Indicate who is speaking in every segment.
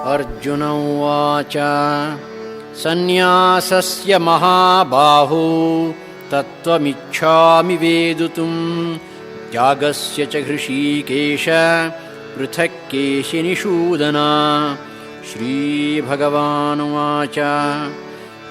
Speaker 1: अर्जुन उवाच सन्न्यासस्य महाबाहो तत्त्वमिच्छामि वेदितुं त्यागस्य च हृषीकेश पृथक् केशिनिषूदन। श्रीभगवानुवाच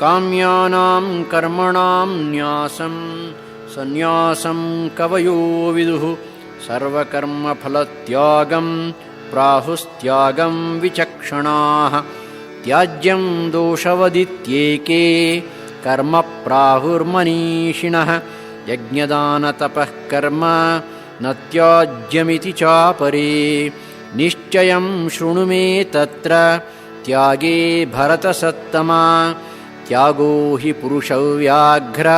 Speaker 1: काम्यानां कर्मणां न्यासं सन्न्यासं कवयो विदुः सर्वकर्मफलत्यागं प्राहुस्त्यागं विचक्षणाः। त्याज्यं दोषवदित्येके कर्म प्राहुर्मनीषिणः यज्ञदानतपः कर्म न त्याज्यमिति चापरे। निश्चयं शृणु मे तत्र त्यागे भरतसत्तमा त्यागो हि पुरुषव्याघ्र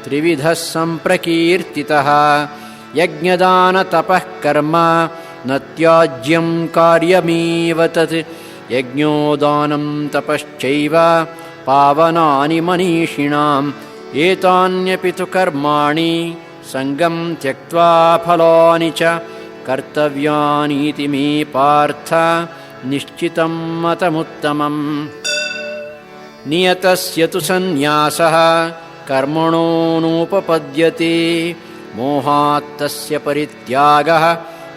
Speaker 1: त्रिविधः सम्प्रकीर्तितः। यज्ञदानतपः कर्म न त्याज्यं कार्यमेव तत् यज्ञोदानं तपश्चैव पावनानि मनीषिणाम्। एतान्यपि तु कर्माणि सङ्गं त्यक्त्वा फलानि च कर्तव्यानीति मे पार्थ निश्चितं मतमुत्तमम्। नियतस्य तु सन्न्यासः कर्मणो नोपपद्यते मोहात्तस्य परित्यागः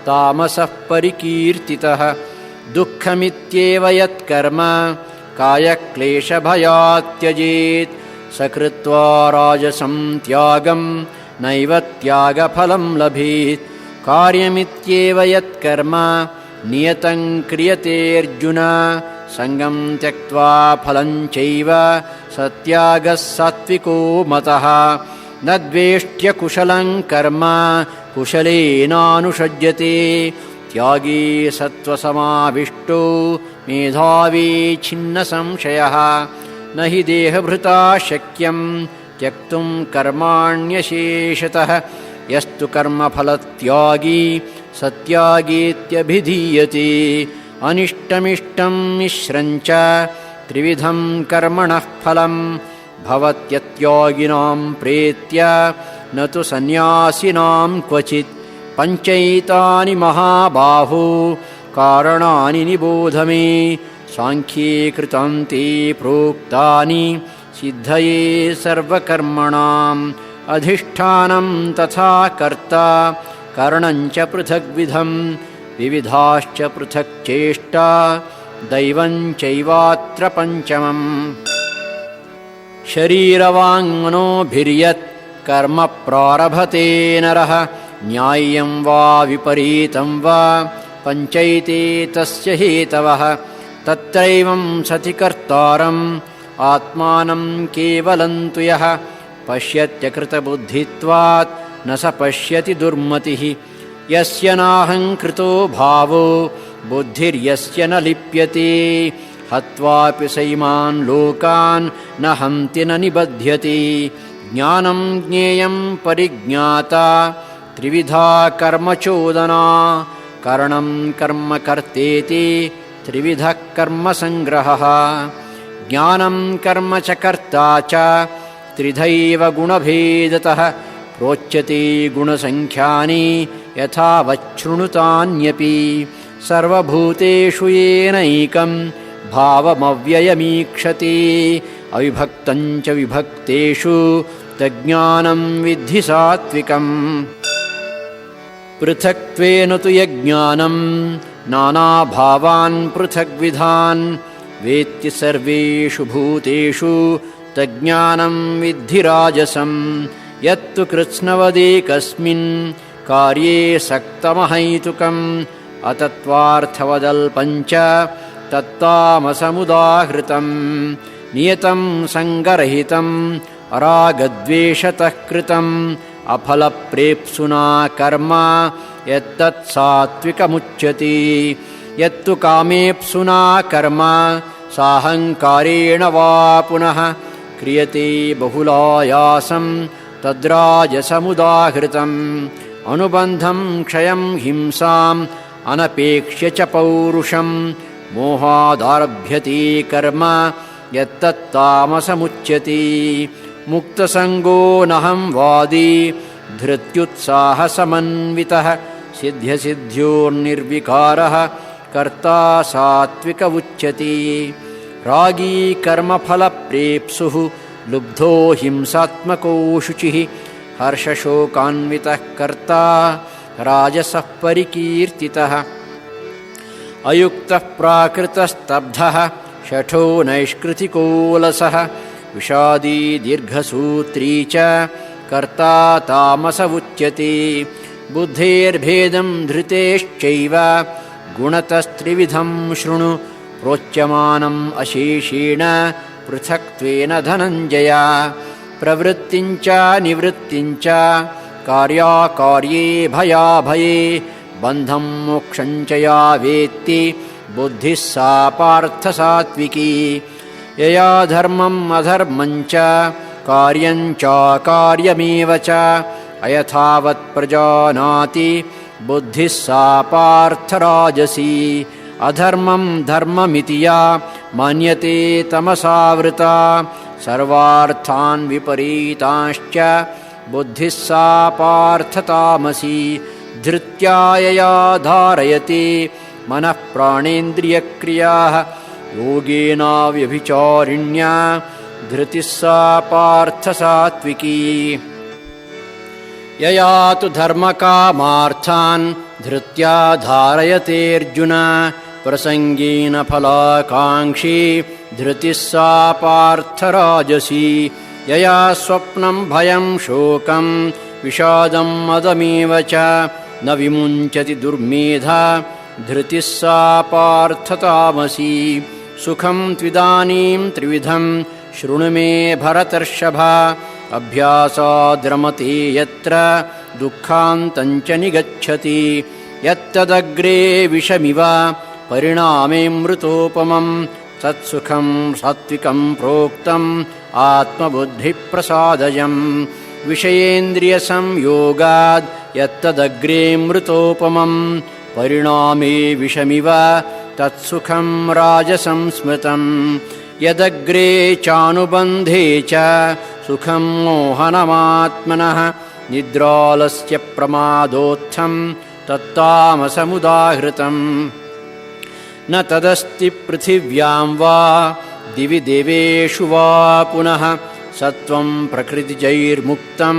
Speaker 1: तामसः परिकीर्तितः। दुःखमित्येव यत्कर्म कायक्लेशभयात् त्यजेत् स कृत्वा राजसं त्यागं नैव त्यागफलं लभेत्। कार्यमित्येव यत्कर्म नियतं क्रियतेऽर्जुन सङ्गं त्यक्त्वा फलं चैव स त्यागः सात्विको मतः। न द्वेष्ट्य कुशलं कर्म कुशलेनानुषज्यते त्यागी सत्त्वसमाविष्टो मेधावी छिन्नसंशयः। न हि देहभृता शक्यं त्यक्तुं कर्माण्यशेषतः यस्तु कर्मफलत्यागी स त्यागीत्यभिधीयते। अनिष्टमिष्टं मिश्रं च त्रिविधं कर्मणः फलं भवत्यत्यागिनां प्रेत्य न तु सन्न्यासिनां क्वचित्। पञ्चैतानि महाबाहो कारणानि निबोध मे साङ्ख्ये कृतान्ते प्रोक्तानि सिद्धये सर्वकर्मणाम्। अधिष्ठानं तथा कर्ता करणं च पृथग्विधं विविधाश्च पृथक् चेष्टा दैवं चैवात्र पञ्चमम्। शरीरवाङ्मनोभिर्यत् कर्म प्रारभते नरः न्याय्यं वा विपरीतं वा पञ्चैते तस्य हेतवः। तत्रैवं सति कर्तारम् आत्मानं केवलं तु यः पश्यत्यकृतबुद्धित्वात् न स पश्यति दुर्मतिः। यस्य नाहङ्कृतो भावो बुद्धिर्यस्य न लिप्यते हत्वापि सैमान् लोकान् न हन्ति न निबध्यते। ज्ञानं ज्ञेयं परिज्ञाता त्रिविधा कर्मचोदना करणं कर्म कर्तेति त्रिविधः कर्मसङ्ग्रहः। ज्ञानं कर्म च कर्ता च त्रिधैव गुणभेदतः प्रोच्यते गुणसङ्ख्यानि यथावच्छृणुतान्यपि। सर्वभूतेषु येनैकं भावमव्ययमीक्षते अविभक्तं च विभक्तेषु तज्ज्ञानं विद्धि सात्विकम्। पृथक्त्वेन तु यज्ञानं नानाभावान् पृथग्विधान् वेत्ति सर्वेषु भूतेषु तज्ज्ञानं विद्धि राजसं। यत्तु कृत्स्नवदेकस्मिन् कार्ये सक्तमहैतुकम् अतत्त्वार्थवदल्पं च तत्तामसमुदाहृतम्। नियतं सङ्गरहितम् अरागद्वेषतः कृतम् अफलप्रेप्सुना कर्म यत्तत् सात्विकमुच्यते। यत्तु कामेप्सुना कर्म साहङ्कारेण वा पुनः क्रियते बहुलायासं तद्राजसमुदाहृतम्। अनुबन्धं क्षयं हिंसाम् अनपेक्ष्य च पौरुषं मोहादारभ्यते कर्म यत्तत्तामसमुच्यते। मुक्तसङ्गो नहं वादी धृत्युत्साहसमन्वितः सिद्ध्यसिद्ध्योर्निर्विकारः कर्ता सात्विक उच्यते। रागी कर्मफलप्रेप्सुः लुब्धो हिंसात्मको शुचिः हर्षशोकान्वितः कर्ता राजसः परिकीर्तितः। अयुक्तः प्राकृतस्तब्धः शठो नैष्कृतिको लसः विषादी दीर्घसूत्री च कर्ता तामस उच्यते। बुद्धेर्भेदं धृतेश्चैव गुणतस्त्रिविधं शृणु प्रोच्यमानम् अशेषेण पृथक्त्वेन धनञ्जय। प्रवृत्तिं च निवृत्तिं च कार्याकार्ये भयाभये बन्धं मोक्षं च या वेत्ति बुद्धिः सा पार्थ सात्विकी। यया धर्मम् अधर्मं च कार्यं चाकार्यमेव च अयथावत् प्रजानाति बुद्धिः सा पार्थ राजसी। अधर्मं धर्ममिति या मन्यते तमसावृता सर्वार्थान् विपरीतांश्च बुद्धिः सा पार्थ तामसी। धृत्या यया धारयते मनः प्राणेन्द्रियक्रियाः योगेनाव्यभिचारिण्या धृतिः सा पार्थ सात्विकी। यया तु धर्मकामार्थान् धृत्या धारयतेऽर्जुन प्रसङ्गेन फलाकाङ्क्षी धृतिः सा पार्थ राजसी। यया स्वप्नं भयं शोकं विषादं मदमेव च न विमुञ्चति दुर्मेधा धृतिः सा पार्थ तामसी। सुखं त्विदानीं त्रिविधं शृणु मे भरतर्षभ अभ्यासाद्रमते यत्र दुःखान्तं च निगच्छति। यत्तदग्रे विषमिव परिणामेऽमृतोपमं तत्सुखं सात्विकं प्रोक्तम् आत्मबुद्धिप्रसादजम्। विषयेन्द्रियसंयोगाद् यत्तदग्रेऽमृतोपमं परिणामे विषमिव तत्सुखं राजसं स्मृतम्। यदग्रे चानुबन्धे च सुखं मोहनमात्मनः निद्रालस्य प्रमादोत्थं तत्तामसमुदाहृतम्। न तदस्ति पृथिव्यां वा दिवि देवेषु वा पुनः सत्त्वं प्रकृतिजैर्मुक्तं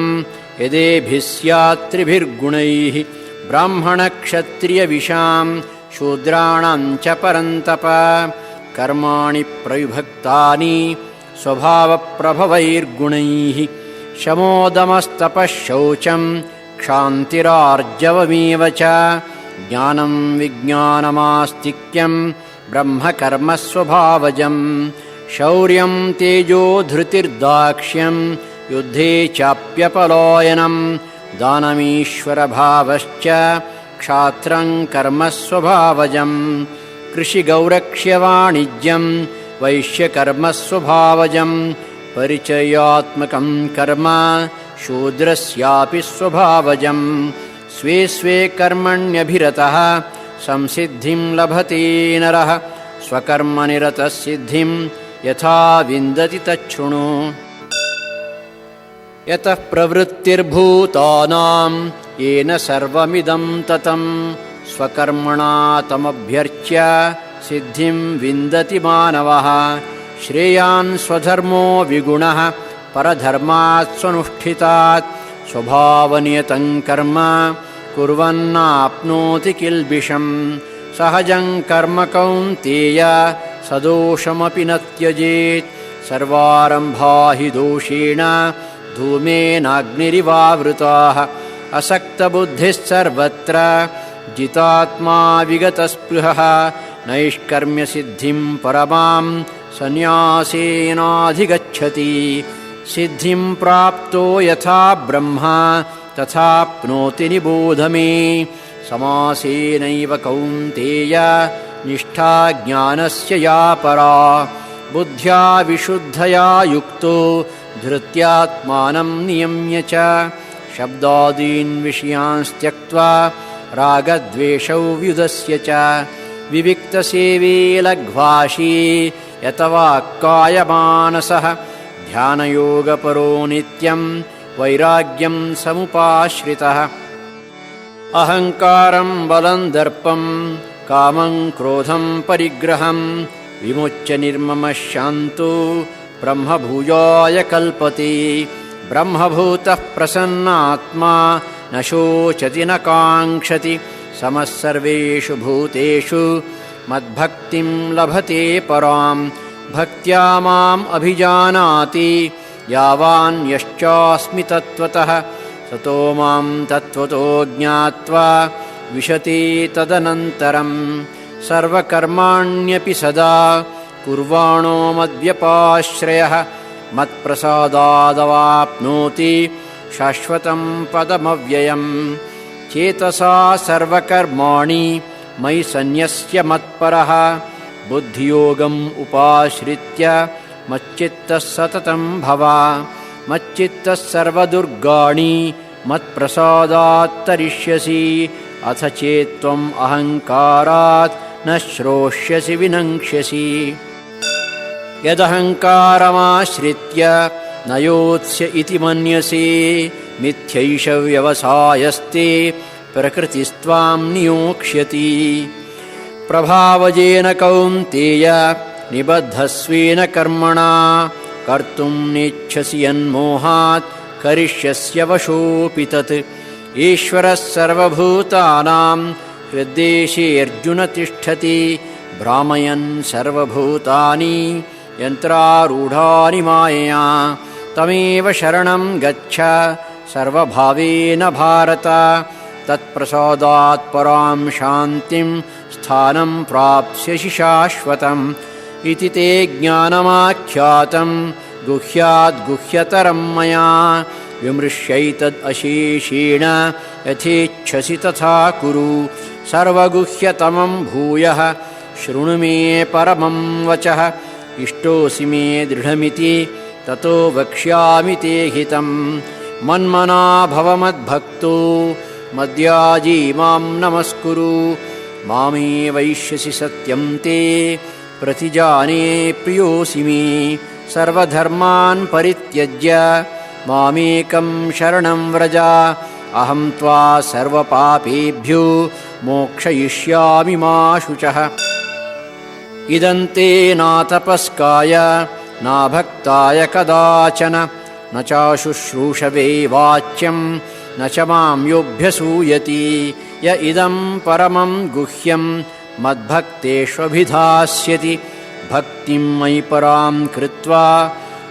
Speaker 1: यदेभिः स्यात् त्रिभिर्गुणैः ब्राह्मणक्षत्रियविषां शूद्राणां च परन्तप। कर्माणि प्रविभक्तानि स्वभावप्रभवैर्गुणैः शमोदमस्तपः शौचं क्षान्तिरार्जवमेव च। ज्ञानं विज्ञानमास्तिक्यं ब्रह्मकर्मस्वभावजम्। शौर्यं तेजो धृतिर्दाक्ष्यं युद्धे चाप्यपलायनं दानमीश्वरभावश्च क्षात्रं कर्मस्वभावजम्। कृषिगौरक्ष्यवाणिज्यं वैश्यकर्मस्वभावजम्। परिचयात्मकं कर्म शूद्रस्यापि स्वभावजम्। स्वे स्वे कर्मण्यभिरतः संसिद्धिं लभते नरः स्वकर्मनिरतः सिद्धिं यथा विन्दति तच्छृणु। यतः प्रवृत्तिर्भूतानां येन सर्वमिदं ततं स्वकर्मणा तमभ्यर्च्य सिद्धिं विन्दति मानवः। श्रेयान् स्वधर्मो विगुणः परधर्मात् स्वनुष्ठितात् स्वभावनियतं कर्म कुर्वन्नाप्नोति किल्बिषम्। सहजं कर्म कौन्तेय सदोषमपि न त्यजेत् सर्वारम्भा हि दोषेण धूमेनाग्निरिवावृताः। असक्तबुद्धिः सर्वत्र जितात्मा विगतस्पृहः नैष्कर्म्यसिद्धिं परमां सन्न्यासेनाधिगच्छति। सिद्धिं प्राप्तो यथा ब्रह्मा तथाप्नोति निबोध मे। समासेनैव कौन्तेय निष्ठा ज्ञानस्य या परा। बुद्ध्या विशुद्धया युक्तो धृत्यात्मानं नियम्य च शब्दादीन् विषयान् त्यक्त्वा रागद्वेषौ व्युदस्य च। विविक्तसेवी लघ्वाशी यतवाक्कायमानसः ध्यानयोगपरो नित्यं वैराग्यं समुपाश्रितः। अहङ्कारं बलं दर्पं कामं क्रोधं परिग्रहं विमुच्य निर्ममः शान्तो ब्रह्मभूयाय कल्पते। ब्रह्मभूतः प्रसन्नात्मा न शोचति न काङ्क्षति समः सर्वेषु भूतेषु मद्भक्तिं लभते पराम्। भक्त्या माम् अभिजानाति यावान् यश्चास्मि तत्त्वतः ततो मां तत्त्वतो ज्ञात्वा विशति तदनन्तरम्। सर्वकर्माण्यपि सदा कुर्वाणो मद्व्यपाश्रयः मत्प्रसादादवाप्नोति शाश्वतं पदमव्ययम्। चेतसा सर्वकर्माणि मयि सन्न्यस्य मत्परः बुद्धियोगम् उपाश्रित्य मच्चित्तः सततं भव। मच्चित्तः सर्वदुर्गाणि मत्प्रसादात् तरिष्यसि अथ चेत्त्वम् अहङ्कारात् न श्रोष्यसि विनङ्क्ष्यसि। यदहङ्कारमाश्रित्य न योत्स्य इति मन्यसे मिथ्यैष व्यवसायस्ते प्रकृतिस्त्वां नियोक्ष्यति। प्रभावजेन कौन्तेय निबद्धस्वेन कर्मणा कर्तुं नेच्छसि यन्मोहात् करिष्यस्य वशोऽपि तत्। ईश्वरः सर्वभूतानां हृद्देशेऽर्जुन तिष्ठति भ्रामयन् सर्वभूतानि यन्त्रारूढानि मायया। तमेव शरणं गच्छ सर्वभावेन भारत तत्प्रसादात् परां शान्तिं स्थानं प्राप्स्यसि शाश्वतम्। इति ते ज्ञानमाख्यातं गुह्याद्गुह्यतरं मया विमृश्यैतदशेषेण यथेच्छसि तथा कुरु। सर्वगुह्यतमं भूयः शृणु मे परमं वचः इष्टोऽसि मे दृढमिति ततो वक्ष्यामि ते हितम्। मन्मना भव मद्भक्तो मद्याजी मां नमस्कुरु मामे वैष्यसि सत्यं ते प्रतिजाने प्रियोऽसि मे। सर्वधर्मान् परित्यज्य मामेकं शरणं व्रज अहं त्वा सर्वपापेभ्यो मोक्षयिष्यामि मा शुचः। इदं ते नातपस्काय नाभक्ताय कदाचन न चाशुश्रूषवे वाच्यं न च मां योऽभ्यसूयति। य इदं परमं गुह्यं मद्भक्तेष्वभिधास्यति भक्तिं मयि परां कृत्वा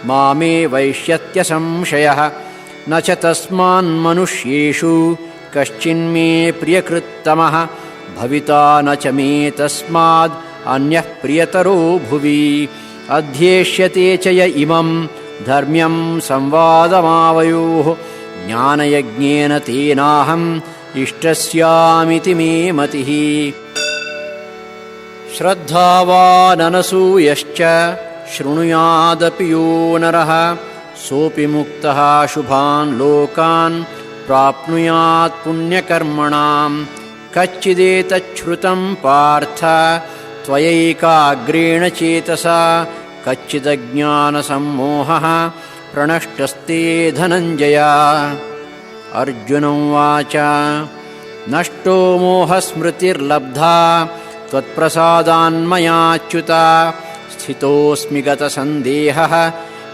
Speaker 1: मामे वैष्यत्यसंशयः। न च तस्मान्मनुष्येषु कश्चिन्मे प्रियकृत्तमः भविता न च मे तस्माद् अन्यः प्रियतरो भुवि। अध्येष्यते च य इमं धर्म्यं संवादमावयोः ज्ञानयज्ञेन तेनाहम् इष्टस्यामिति मे मतिः। श्रद्धावाननसूयश्च शृणुयादपि यो नरः सोऽपि मुक्तः शुभान् लोकान् प्राप्नुयात् पुण्यकर्मणाम्। कच्चिदेतच्छ्रुतं पार्थ त्वयैकाग्रेण चेतसा कच्चिदज्ञानसम्मोहः प्रणष्टस्ते धनञ्जय। अर्जुन उवाच नष्टो मोहस्मृतिर्लब्धा त्वत्प्रसादान्मयाच्युत स्थितोऽस्मि गतसन्देहः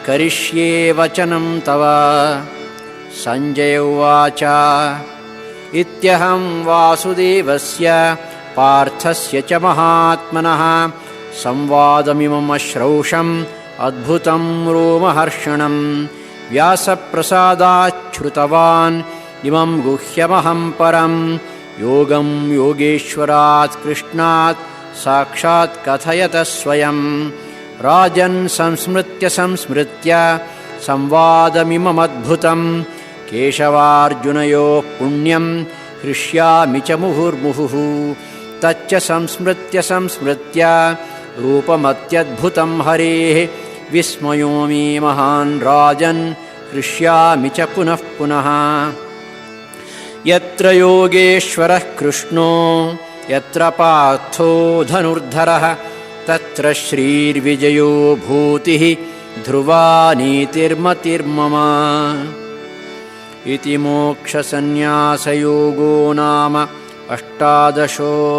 Speaker 1: करिष्ये वचनं तव। सञ्जय उवाच इत्यहं वासुदेवस्य पार्थस्य च महात्मनः संवादमिममश्रौषम् अद्भुतं रोमहर्षणम् व्यासप्रसादाच्छ्रुतवान् इमं गुह्यमहं परम् योगं योगेश्वरात् कृष्णात् साक्षात् कथयतः स्वयं। राजन् संस्मृत्य संस्मृत्य संवादमिममद्भुतं केशवार्जुनयोः पुण्यं हृष्यामि च मुहुर्मुहुः। तच्च संस्मृत्य संस्मृत्य रूपमत्यद्भुतं हरेः विस्मयो मे महान् राजन् हृष्यामि च पुनः पुनः। यत्र योगेश्वरः कृष्णो यत्र पार्थो धनुर्धरः तत्र श्रीर्विजयो भूतिः ध्रुवा नीतिर्मतिर्मम। इति मोक्षसन्न्यासयोगो नाम अष्टादशोऽध्यायः।